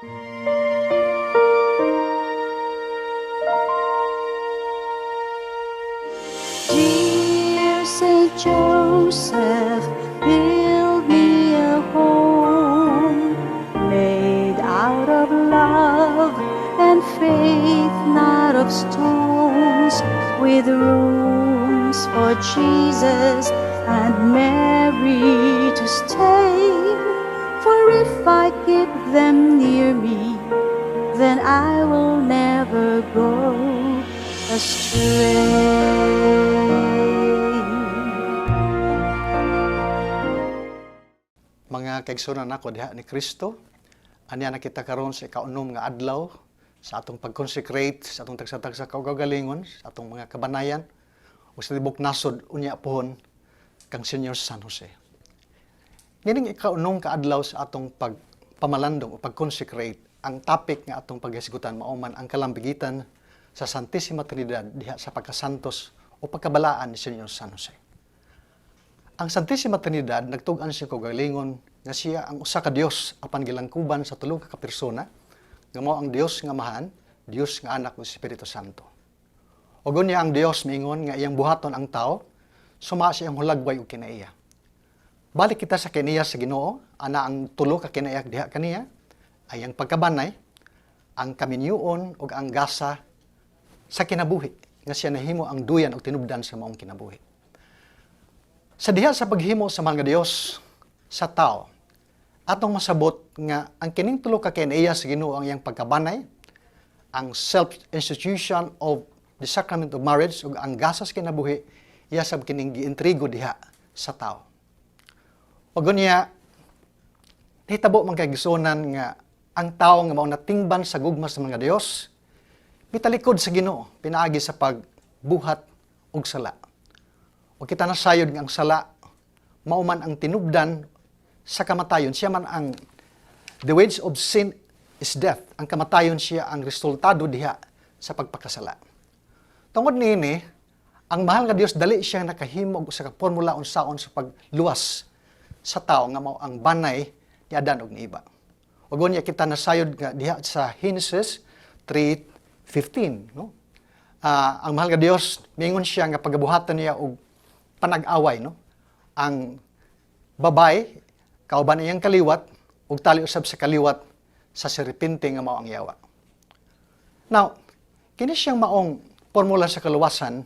Dear Saint Joseph, build me a home made out of love and faith, not of stones, with rooms for Jesus and Mary to stay. For if I keep them near me, then I will never go astray. Mga kaigsunan ako diha ni Kristo, anya na kita karon sa ikaunom nga adlaw sa atong pag-consecrate sa atong tagsa-tagsa kaugalingon, sa atong mga kabanayan ug sa tibok nasod unya pohon kang Senior San Jose. Nining ikaunom ka adlaw sa atong pagpamalandong o pag-consecrate, ang topic nga atong paghisgutan mao man ang kalambigitan sa Santissima Trinidad diha sa pagkasantos o pagkabalaan ni Senior San Jose. Ang Santissima Trinidad nagtug-an siya kaugalingon nga siya ang usa ka Dios apan gilangkuban sa tulo ka persona nga mao ang Dios nga Amahan, Dios nga Anak ug Espiritu Santo. Ug unya ang Dios miingon nga iyang buhaton ang tao, suma siya ang hulagway ug kinaiya. Balik kita sa kinaiya sa Ginoo, ana ang tulo ka kinaiya diha kaniya ay ang pagkabanay, ang kaminyuon ug ang gasa sa kinabuhi nga siya nahimo ang duyan ug tinubdan sa maong kinabuhi. Sa diha sa paghimo sa mga Dios sa tao, atong masabot nga ang kining tulo ka kinaiya sa Ginoo ang iyang pagkabanay, ang self-institution of the sacrament of marriage ug ang gasas kinabuhi iya sab kining giintrigo diha sa tao. Ug unya hitabo man kay gisunan nga ang tao nga mao natingban sa gugma sa mga Dios mitalikod sa Ginoo pinaagi sa pagbuhat og sala. O kita nasayod nga ang sala mao man ang tinubdan sa kamatayon, siya man ang the wage of sin is death. Ang kamatayon siya ang resultado diha sa pagpakasala. Tungod niini, ang mahal nga Dios dali siya nakahimo sa formula unsaon sa pagluwas sa tao nga mao ang banay ni Adan ug ni Eva. Ug unya kita nasayod nga diha sa Genesis 3:15, no? Ang mahal nga Dios miingon siya nga pagabuhatan niya og panag-away, no? Ang babay kauban iyang kaliwat ug tali usab sa kaliwat sa serpente nga mao ang yawa. Now, kini siyang maong formula sa kaluwasan,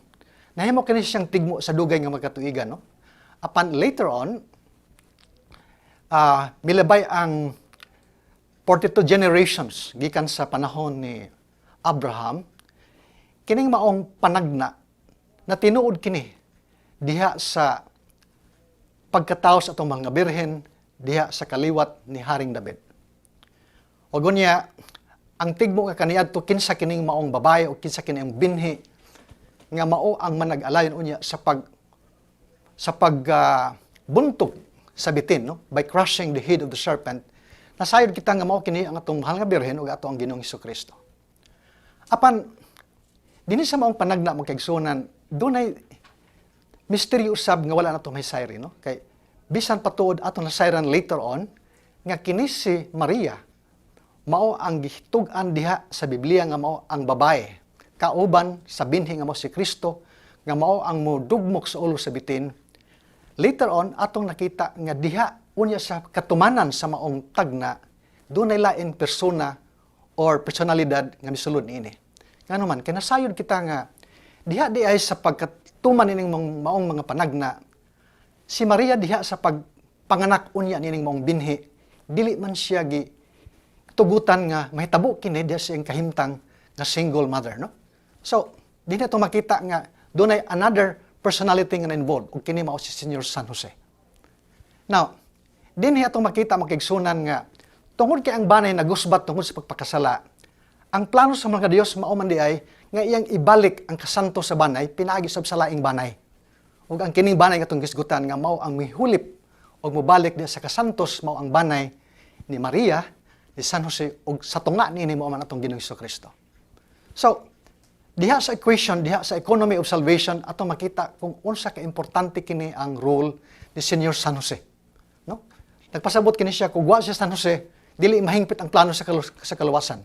nahimo kini siyang tigmo sa dugay nga magkatuigan, no? Apan later on, milabay ang 42 generations gikan sa panahon ni Abraham, kining maong panagna na tinuod kini diha sa pagkatao sa atong mga birhen diha sa kaliwat ni Haring David. O gunya, ang tigmo nga kaniadto kinsa kining maong babae o kinsa kining binhi nga mao ang manag-alayon unya sa buntog sa bitin, no? By crushing the head of the serpent. Nasayod kita nga mao kini ang atong mahal nga birhen ug ato ang Ginoong Hesukristo. Apan dinhi sa maong panagna magkaigsunan, dunay misteryo usab nga wala na itong hisayri, no? Kay bisan patuod atong nasayran later on nga kini si Maria mao ang gitug-an diha sa Biblia nga mao ang babae kauban sa binhi nga mao si Kristo nga mao ang modugmok sa ulo sa bitin. Later on atong nakita nga diha unya sa katumanan sa maong tagna dunay lain persona or personalidad nga misulod niini. Ngano man kay nasayod kita nga diha di ay sa pagkatuman nining maong mga panagna, si Maria diha sa pagpanganak unya nining maong binhi, dili man siya gi tugutan nga mahitabo kini diha siyang kahimtang nga single mother, no? So, di na ito makita nga dunay another personality nga involved ug kini mao si Senior San Jose. Now, dinhi atong makita makigsunan nga tungod kay ang banay nagusbat tungod sa pagpakasala, ang plano sa mga Dios mao man di ay nga iyang ibalik ang kasanto sa banay pinaagi sa laing banay. Ug ang kining banay nga itong gisgutan nga mao ang mihulip ug mobalik diha sa kasantos mao ang banay ni Maria, ni San Jose ug sa tunga niini mao man atong Ginoong Hesukristo. So, diha sa equation, diha sa economy of salvation atong makita kung unsa ka importante kini ang role ni Senior San Jose, no? Nagpasabot kini siya kung wa siya San Jose, dili mahingpit ang plano sa kaluwasan.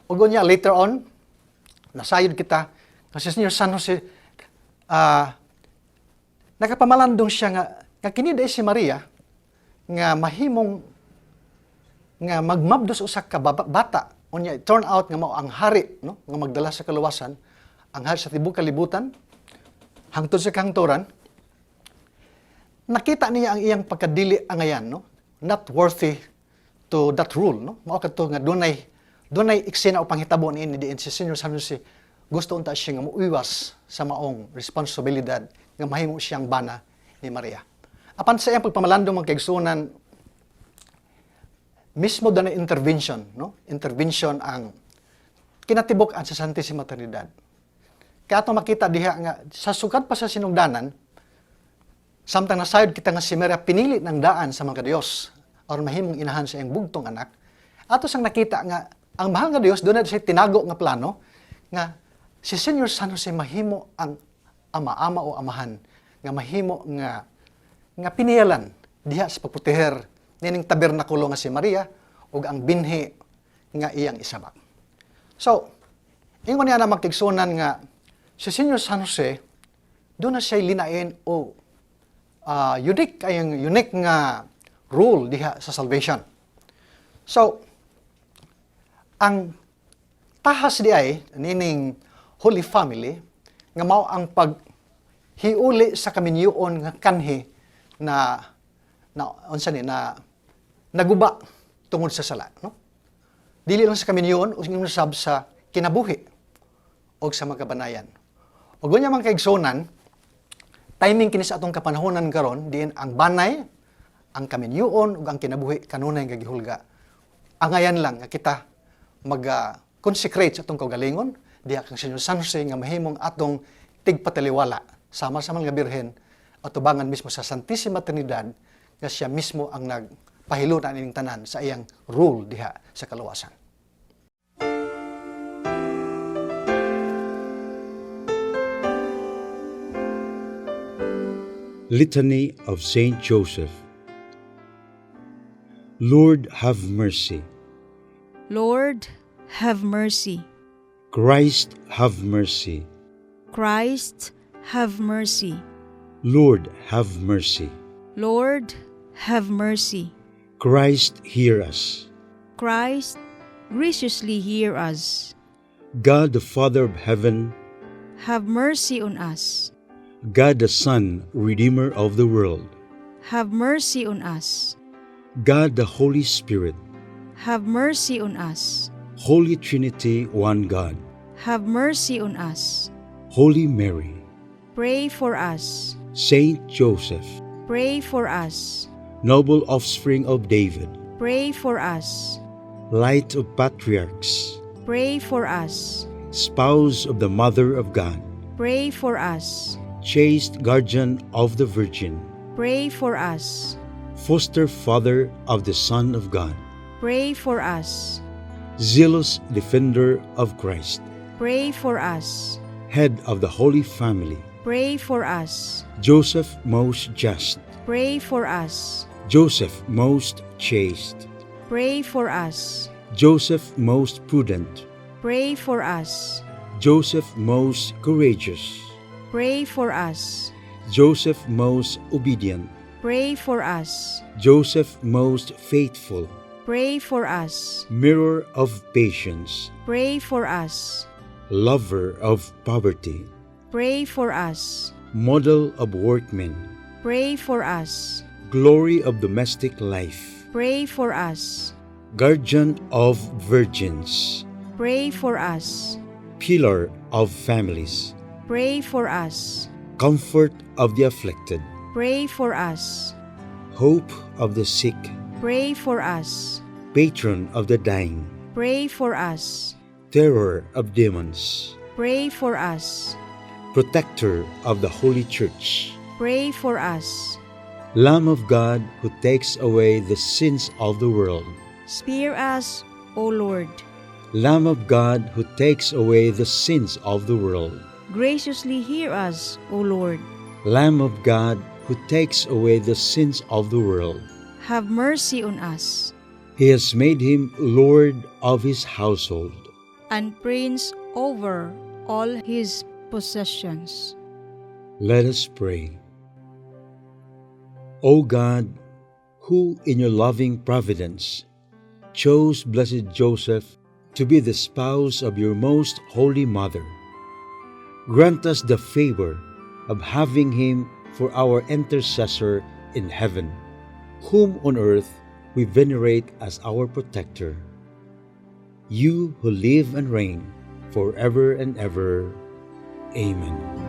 Ug unya later on, nasayod kita kasi Senior San Jose nakapamalandong siya nga kini day si Maria nga mahimong nga magmabdos usa ka bata. Unya turn out nga mao ang hari, no, nga magdala sa kaluwasan, ang hari sa tibuok kalibutan hangtod sa kahangturan. Nakita niya ang iyang pagkadili angayan, no, not worthy to that rule, no. Mao kadto nga dunay eksena o panghitabo niini diin si Senior San Jose. Gusto unta siya nga muiwas sa maong responsibilidad nga mahimo siyang bana ni Maria. Apan sa iyang pagpamalandong mga kaigsunan, mismo doon intervention, no? Intervention ang kinatibok-an sa Santissima Trinidad. Kaya ito makita diha nga sa sukad pa sa sinugdanan, samtang nasayod kita nga si Maria pinili ng daan sa mga Diyos or mahimong inahan sa iyang bugtong anak, ato sang nakita nga ang mahal nga Dios doon na siya tinago nga plano nga si Senior San Jose mahimo ang ama-ama o amahan nga mahimo nga piniyalan diha sa pagproteher nining tabernakulo nga si Maria ug ang binhi nga iyang isabak. So, ingon niya na magtigsunan nga si Senior San Jose doon na siya linain o unique nga rule diha sa salvation. So, ang tahas di ay nining Holy Family nga mao ang paghiuli sa kaminyuon nga kanhi na naguba tungod sa sala, no? Dili lang sa kaminyon o sab sa kinabuhi o sa magkabanayan. O gunya man kaigsonan, timing kini sa atong kapanahonan karon diin ang banay, ang kaminyon ug ang kinabuhi kanunay nga gihulga. Angayan lang nga kita mag-consecrate sa atong kaugalingon diha kang Senior San Jose nga mahimong atong tigpataliwala sama sa mga birhen at tubangan mismo sa Santissima Trinidad nga siya mismo ang nagpahilunan ining tanan sa iyang rule diha sa kaluwasan. Litany of Saint Joseph. Lord, have mercy. Lord, have mercy. Christ, have mercy. Christ, have mercy. Lord, have mercy. Lord, have mercy. Christ, hear us. Christ, graciously hear us. God the Father of heaven, Have mercy on us. God the Son, Redeemer of the world, Have mercy on us. God the Holy Spirit, Have mercy on us. Holy Trinity, one God, Have mercy on us. Holy Mary, Pray for us. Saint Joseph, Pray for us. noble offspring of David, Pray for us. light of patriarchs, Pray for us. spouse of the Mother of God, Pray for us. chaste guardian of the Virgin, Pray for us. foster father of the Son of God, Pray for us. zealous defender of Christ, Pray for us. head of the Holy Family, Pray for us. Joseph most just, Pray for us. Joseph most chaste, Pray for us. Joseph most prudent, Pray for us. Joseph most courageous, Pray for us. Joseph most obedient, Pray for us. Joseph most faithful, Pray for us. mirror of patience, Pray for us. lover of poverty, Pray for us. model of workmen, Pray for us. glory of domestic life, Pray for us. guardian of virgins, Pray for us. pillar of families, Pray for us. comfort of the afflicted, Pray for us. hope of the sick, Pray for us. patron of the dying, Pray for us. terror of demons, Pray for us. protector of the Holy Church, Pray for us. Lamb of God who takes away the sins of the world, Spare us, O Lord. Lamb of God who takes away the sins of the world, Graciously hear us, O Lord. Lamb of God who takes away the sins of the world, Have mercy on us. He has made him Lord of his household. and prince over all his possessions. Let us pray. O God, who in your loving providence chose blessed Joseph to be the spouse of your most holy mother, grant us the favor of having him for our intercessor in heaven, whom on earth we venerate as our protector. You who live and reign forever and ever. Amen.